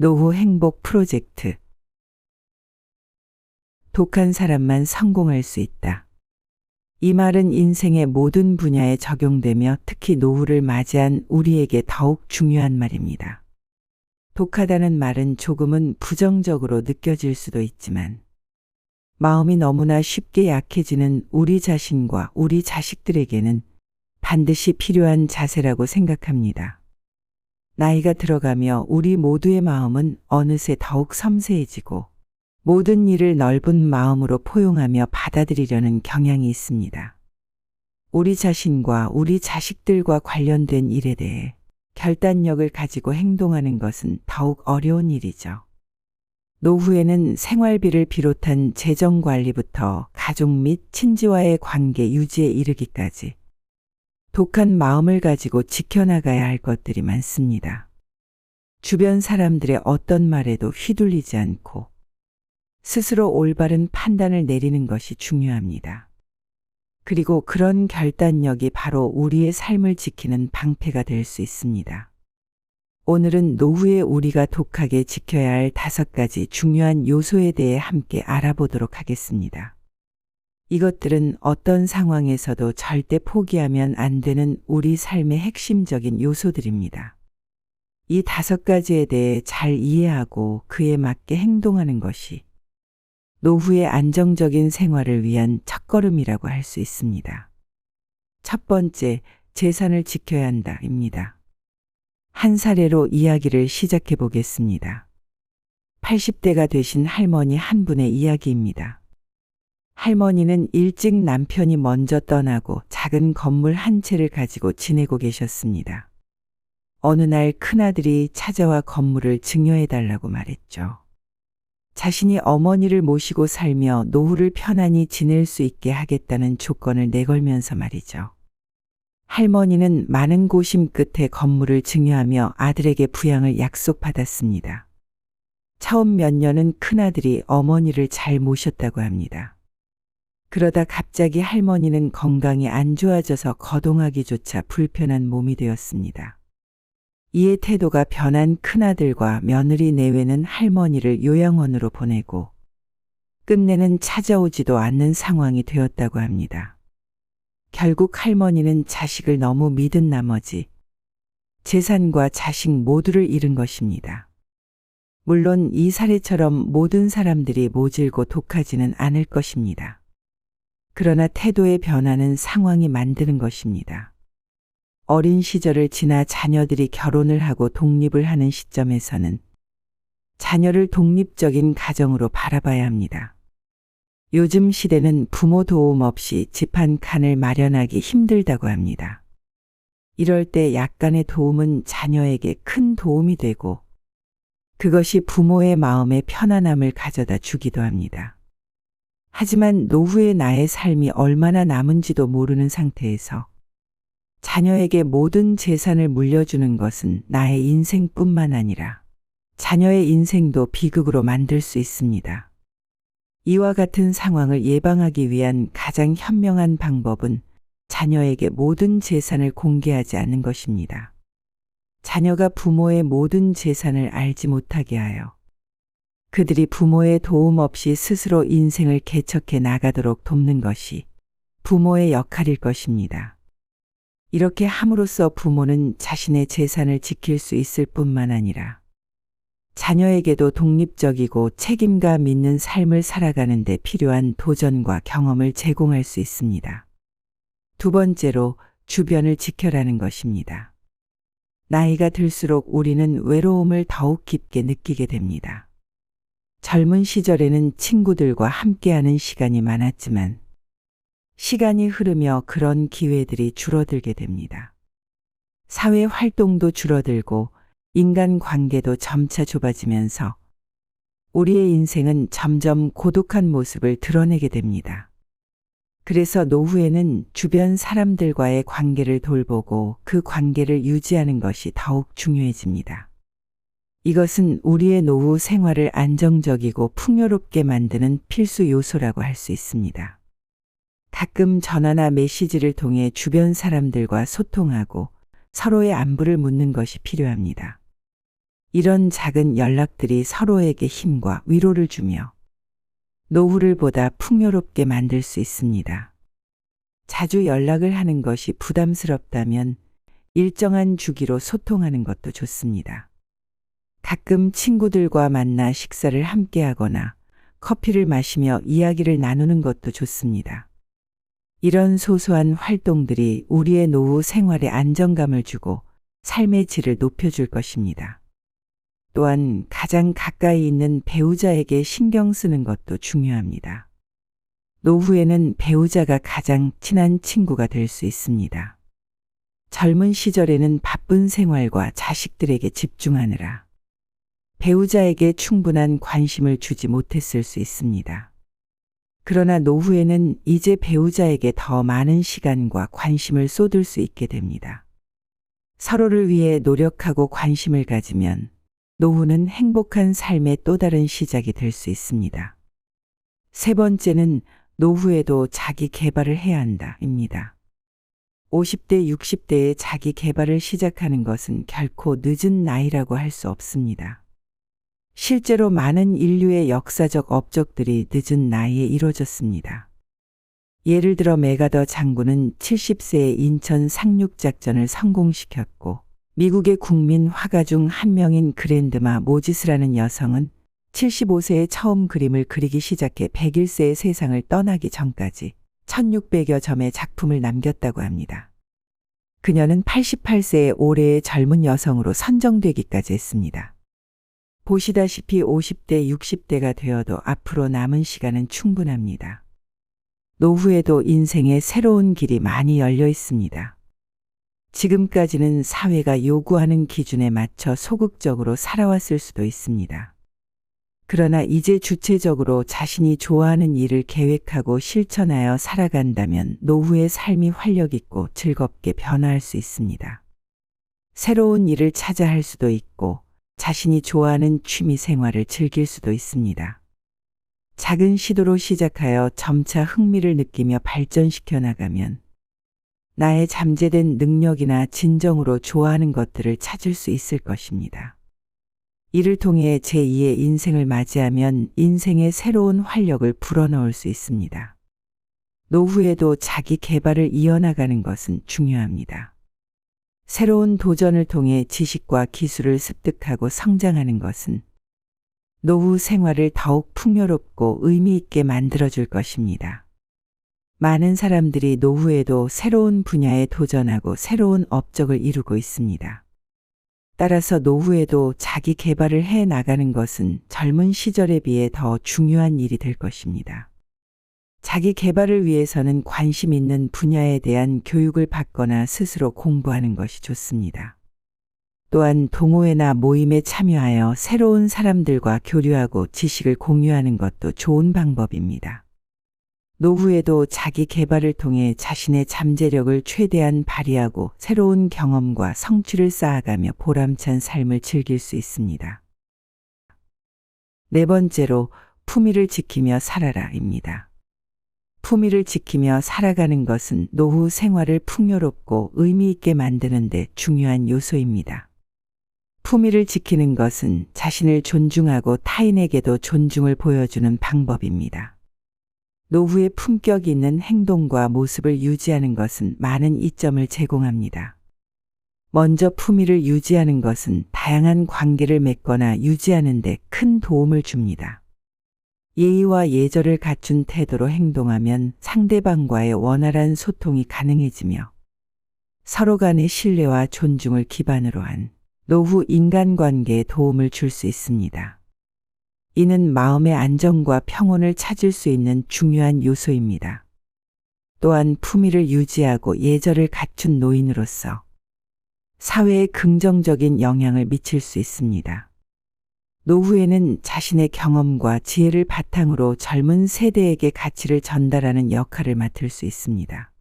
노후 행복 프로젝트. 독한 사람만 성공할 수 있다. 이 말은 인생의 모든 분야에 적용되며 특히 노후를 맞이한 우리에게 더욱 중요한 말입니다. 독하다는 말은 조금은 부정적으로 느껴질 수도 있지만 마음이 너무나 쉽게 약해지는 우리 자신과 우리 자식들에게는 반드시 필요한 자세라고 생각합니다. 나이가 들어가며 우리 모두의 마음은 어느새 더욱 섬세해지고 모든 일을 넓은 마음으로 포용하며 받아들이려는 경향이 있습니다. 우리 자신과 우리 자식들과 관련된 일에 대해 결단력을 가지고 행동하는 것은 더욱 어려운 일이죠. 노후에는 생활비를 비롯한 재정 관리부터 가족 및 친지와의 관계 유지에 이르기까지 독한 마음을 가지고 지켜나가야 할 것들이 많습니다. 주변 사람들의 어떤 말에도 휘둘리지 않고 스스로 올바른 판단을 내리는 것이 중요합니다. 그리고 그런 결단력이 바로 우리의 삶을 지키는 방패가 될 수 있습니다. 오늘은 노후에 우리가 독하게 지켜야 할 5가지 중요한 요소에 대해 함께 알아보도록 하겠습니다. 이것들은 어떤 상황에서도 절대 포기하면 안 되는 우리 삶의 핵심적인 요소들입니다. 이 5가지에 대해 잘 이해하고 그에 맞게 행동하는 것이 노후의 안정적인 생활을 위한 첫걸음이라고 할 수 있습니다. 첫 번째, 재산을 지켜야 한다입니다. 한 사례로 이야기를 시작해 보겠습니다. 80대가 되신 할머니 한 분의 이야기입니다. 할머니는 일찍 남편이 먼저 떠나고 작은 건물 한 채를 가지고 지내고 계셨습니다. 어느 날 큰아들이 찾아와 건물을 증여해 달라고 말했죠. 자신이 어머니를 모시고 살며 노후를 편안히 지낼 수 있게 하겠다는 조건을 내걸면서 말이죠. 할머니는 많은 고심 끝에 건물을 증여하며 아들에게 부양을 약속받았습니다. 처음 몇 년은 큰아들이 어머니를 잘 모셨다고 합니다. 그러다 갑자기 할머니는 건강이 안 좋아져서 거동하기조차 불편한 몸이 되었습니다. 이에 태도가 변한 큰아들과 며느리 내외는 할머니를 요양원으로 보내고 끝내는 찾아오지도 않는 상황이 되었다고 합니다. 결국 할머니는 자식을 너무 믿은 나머지 재산과 자식 모두를 잃은 것입니다. 물론 이 사례처럼 모든 사람들이 모질고 독하지는 않을 것입니다. 그러나 태도의 변화는 상황이 만드는 것입니다. 어린 시절을 지나 자녀들이 결혼을 하고 독립을 하는 시점에서는 자녀를 독립적인 가정으로 바라봐야 합니다. 요즘 시대는 부모 도움 없이 집 한 칸을 마련하기 힘들다고 합니다. 이럴 때 약간의 도움은 자녀에게 큰 도움이 되고 그것이 부모의 마음에 편안함을 가져다 주기도 합니다. 하지만 노후의 나의 삶이 얼마나 남은지도 모르는 상태에서 자녀에게 모든 재산을 물려주는 것은 나의 인생뿐만 아니라 자녀의 인생도 비극으로 만들 수 있습니다. 이와 같은 상황을 예방하기 위한 가장 현명한 방법은 자녀에게 모든 재산을 공개하지 않는 것입니다. 자녀가 부모의 모든 재산을 알지 못하게 하여 그들이 부모의 도움 없이 스스로 인생을 개척해 나가도록 돕는 것이 부모의 역할일 것입니다. 이렇게 함으로써 부모는 자신의 재산을 지킬 수 있을 뿐만 아니라 자녀에게도 독립적이고 책임감 있는 삶을 살아가는 데 필요한 도전과 경험을 제공할 수 있습니다. 두 번째로 주변을 지켜라는 것입니다. 나이가 들수록 우리는 외로움을 더욱 깊게 느끼게 됩니다. 젊은 시절에는 친구들과 함께하는 시간이 많았지만 시간이 흐르며 그런 기회들이 줄어들게 됩니다. 사회 활동도 줄어들고 인간 관계도 점차 좁아지면서 우리의 인생은 점점 고독한 모습을 드러내게 됩니다. 그래서 노후에는 주변 사람들과의 관계를 돌보고 그 관계를 유지하는 것이 더욱 중요해집니다. 이것은 우리의 노후 생활을 안정적이고 풍요롭게 만드는 필수 요소라고 할 수 있습니다. 가끔 전화나 메시지를 통해 주변 사람들과 소통하고 서로의 안부를 묻는 것이 필요합니다. 이런 작은 연락들이 서로에게 힘과 위로를 주며 노후를 보다 풍요롭게 만들 수 있습니다. 자주 연락을 하는 것이 부담스럽다면 일정한 주기로 소통하는 것도 좋습니다. 가끔 친구들과 만나 식사를 함께 하거나 커피를 마시며 이야기를 나누는 것도 좋습니다. 이런 소소한 활동들이 우리의 노후 생활에 안정감을 주고 삶의 질을 높여줄 것입니다. 또한 가장 가까이 있는 배우자에게 신경 쓰는 것도 중요합니다. 노후에는 배우자가 가장 친한 친구가 될 수 있습니다. 젊은 시절에는 바쁜 생활과 자식들에게 집중하느라 배우자에게 충분한 관심을 주지 못했을 수 있습니다. 그러나 노후에는 이제 배우자에게 더 많은 시간과 관심을 쏟을 수 있게 됩니다. 서로를 위해 노력하고 관심을 가지면 노후는 행복한 삶의 또 다른 시작이 될 수 있습니다. 세 번째는 노후에도 자기 개발을 해야 한다입니다. 50대, 60대에 자기 개발을 시작하는 것은 결코 늦은 나이라고 할 수 없습니다. 실제로 많은 인류의 역사적 업적들이 늦은 나이에 이루어졌습니다. 예를 들어 메가더 장군은 70세에 인천 상륙작전을 성공시켰고 미국의 국민 화가 중 한 명인 그랜드마 모지스라는 여성은 75세에 처음 그림을 그리기 시작해 101세의 세상을 떠나기 전까지 1600여 점의 작품을 남겼다고 합니다. 그녀는 88세의 올해의 젊은 여성으로 선정되기까지 했습니다. 보시다시피 50대, 60대가 되어도 앞으로 남은 시간은 충분합니다. 노후에도 인생의 새로운 길이 많이 열려 있습니다. 지금까지는 사회가 요구하는 기준에 맞춰 소극적으로 살아왔을 수도 있습니다. 그러나 이제 주체적으로 자신이 좋아하는 일을 계획하고 실천하여 살아간다면 노후의 삶이 활력 있고 즐겁게 변화할 수 있습니다. 새로운 일을 찾아 할 수도 있고 자신이 좋아하는 취미 생활을 즐길 수도 있습니다. 작은 시도로 시작하여 점차 흥미를 느끼며 발전시켜 나가면 나의 잠재된 능력이나 진정으로 좋아하는 것들을 찾을 수 있을 것입니다. 이를 통해 제2의 인생을 맞이하면 인생의 새로운 활력을 불어넣을 수 있습니다. 노후에도 자기 개발을 이어나가는 것은 중요합니다. 새로운 도전을 통해 지식과 기술을 습득하고 성장하는 것은 노후 생활을 더욱 풍요롭고 의미 있게 만들어줄 것입니다. 많은 사람들이 노후에도 새로운 분야에 도전하고 새로운 업적을 이루고 있습니다. 따라서 노후에도 자기 개발을 해 나가는 것은 젊은 시절에 비해 더 중요한 일이 될 것입니다. 자기 개발을 위해서는 관심 있는 분야에 대한 교육을 받거나 스스로 공부하는 것이 좋습니다. 또한 동호회나 모임에 참여하여 새로운 사람들과 교류하고 지식을 공유하는 것도 좋은 방법입니다. 노후에도 자기 개발을 통해 자신의 잠재력을 최대한 발휘하고 새로운 경험과 성취를 쌓아가며 보람찬 삶을 즐길 수 있습니다. 네 번째로 품위를 지키며 살아라입니다. 품위를 지키며 살아가는 것은 노후 생활을 풍요롭고 의미 있게 만드는 데 중요한 요소입니다. 품위를 지키는 것은 자신을 존중하고 타인에게도 존중을 보여주는 방법입니다. 노후의 품격 있는 행동과 모습을 유지하는 것은 많은 이점을 제공합니다. 먼저 품위를 유지하는 것은 다양한 관계를 맺거나 유지하는 데 큰 도움을 줍니다. 예의와 예절을 갖춘 태도로 행동하면 상대방과의 원활한 소통이 가능해지며 서로 간의 신뢰와 존중을 기반으로 한 노후 인간관계에 도움을 줄 수 있습니다. 이는 마음의 안정과 평온을 찾을 수 있는 중요한 요소입니다. 또한 품위를 유지하고 예절을 갖춘 노인으로서 사회에 긍정적인 영향을 미칠 수 있습니다. 노후에는 자신의 경험과 지혜를 바탕으로 젊은 세대에게 가치를 전달하는 역할을 맡을 수 있습니다.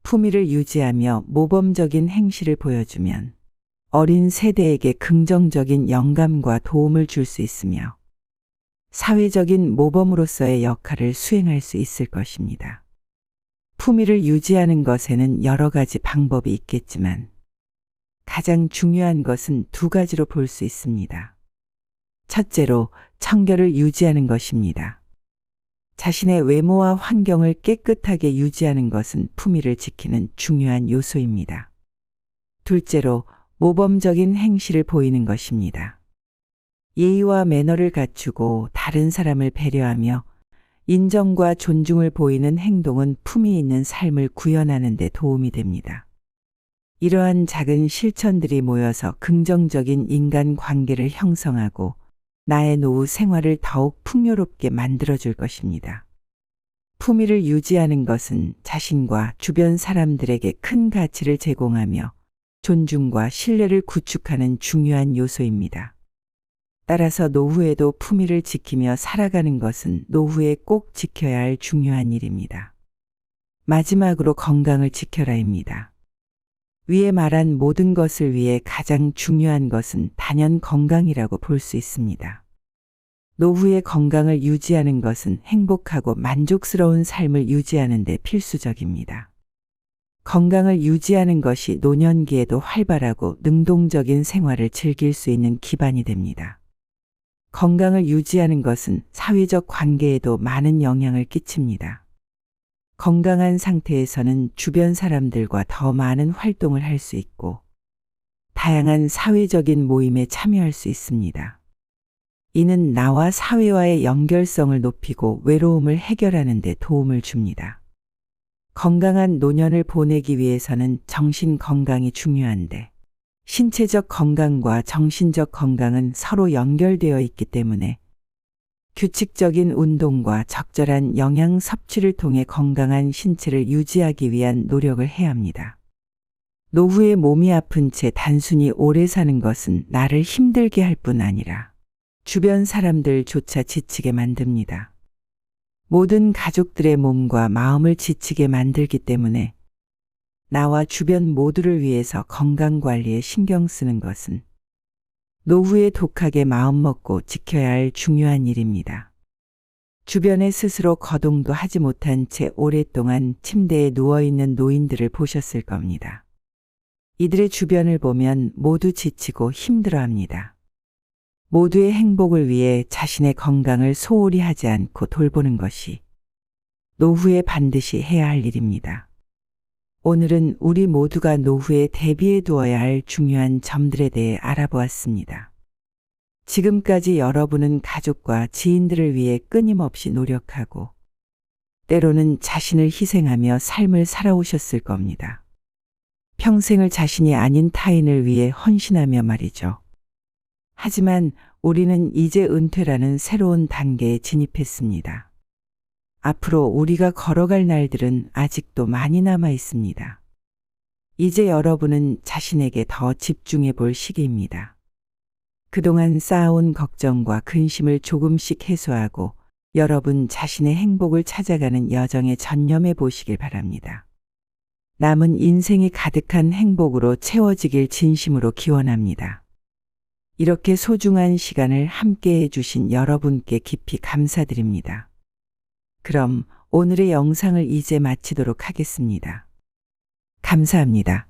품위를 유지하며 모범적인 행실을 보여주면 어린 세대에게 긍정적인 영감과 도움을 줄 수 있으며 사회적인 모범으로서의 역할을 수행할 수 있을 것입니다. 품위를 유지하는 것에는 여러 가지 방법이 있겠지만 가장 중요한 것은 두 가지로 볼 수 있습니다. 첫째로 청결을 유지하는 것입니다. 자신의 외모와 환경을 깨끗하게 유지하는 것은 품위를 지키는 중요한 요소입니다. 둘째로 모범적인 행실을 보이는 것입니다. 예의와 매너를 갖추고 다른 사람을 배려하며 인정과 존중을 보이는 행동은 품위 있는 삶을 구현하는 데 도움이 됩니다. 이러한 작은 실천들이 모여서 긍정적인 인간 관계를 형성하고 나의 노후 생활을 더욱 풍요롭게 만들어줄 것입니다. 품위를 유지하는 것은 자신과 주변 사람들에게 큰 가치를 제공하며 존중과 신뢰를 구축하는 중요한 요소입니다. 따라서 노후에도 품위를 지키며 살아가는 것은 노후에 꼭 지켜야 할 중요한 일입니다. 마지막으로 건강을 지켜라입니다. 위에 말한 모든 것을 위해 가장 중요한 것은 단연 건강이라고 볼 수 있습니다. 노후의 건강을 유지하는 것은 행복하고 만족스러운 삶을 유지하는 데 필수적입니다. 건강을 유지하는 것이 노년기에도 활발하고 능동적인 생활을 즐길 수 있는 기반이 됩니다. 건강을 유지하는 것은 사회적 관계에도 많은 영향을 끼칩니다. 건강한 상태에서는 주변 사람들과 더 많은 활동을 할 수 있고 다양한 사회적인 모임에 참여할 수 있습니다. 이는 나와 사회와의 연결성을 높이고 외로움을 해결하는 데 도움을 줍니다. 건강한 노년을 보내기 위해서는 정신 건강이 중요한데 신체적 건강과 정신적 건강은 서로 연결되어 있기 때문에 규칙적인 운동과 적절한 영양 섭취를 통해 건강한 신체를 유지하기 위한 노력을 해야 합니다. 노후에 몸이 아픈 채 단순히 오래 사는 것은 나를 힘들게 할 뿐 아니라 주변 사람들조차 지치게 만듭니다. 모든 가족들의 몸과 마음을 지치게 만들기 때문에 나와 주변 모두를 위해서 건강관리에 신경 쓰는 것은 노후에 독하게 마음먹고 지켜야 할 중요한 일입니다. 주변에 스스로 거동도 하지 못한 채 오랫동안 침대에 누워있는 노인들을 보셨을 겁니다. 이들의 주변을 보면 모두 지치고 힘들어합니다. 모두의 행복을 위해 자신의 건강을 소홀히 하지 않고 돌보는 것이 노후에 반드시 해야 할 일입니다. 오늘은 우리 모두가 노후에 대비해 두어야 할 중요한 점들에 대해 알아보았습니다. 지금까지 여러분은 가족과 지인들을 위해 끊임없이 노력하고 때로는 자신을 희생하며 삶을 살아오셨을 겁니다. 평생을 자신이 아닌 타인을 위해 헌신하며 말이죠. 하지만 우리는 이제 은퇴라는 새로운 단계에 진입했습니다. 앞으로 우리가 걸어갈 날들은 아직도 많이 남아 있습니다. 이제 여러분은 자신에게 더 집중해 볼 시기입니다. 그동안 쌓아온 걱정과 근심을 조금씩 해소하고 여러분 자신의 행복을 찾아가는 여정에 전념해 보시길 바랍니다. 남은 인생이 가득한 행복으로 채워지길 진심으로 기원합니다. 이렇게 소중한 시간을 함께 해주신 여러분께 깊이 감사드립니다. 그럼 오늘의 영상을 이제 마치도록 하겠습니다. 감사합니다.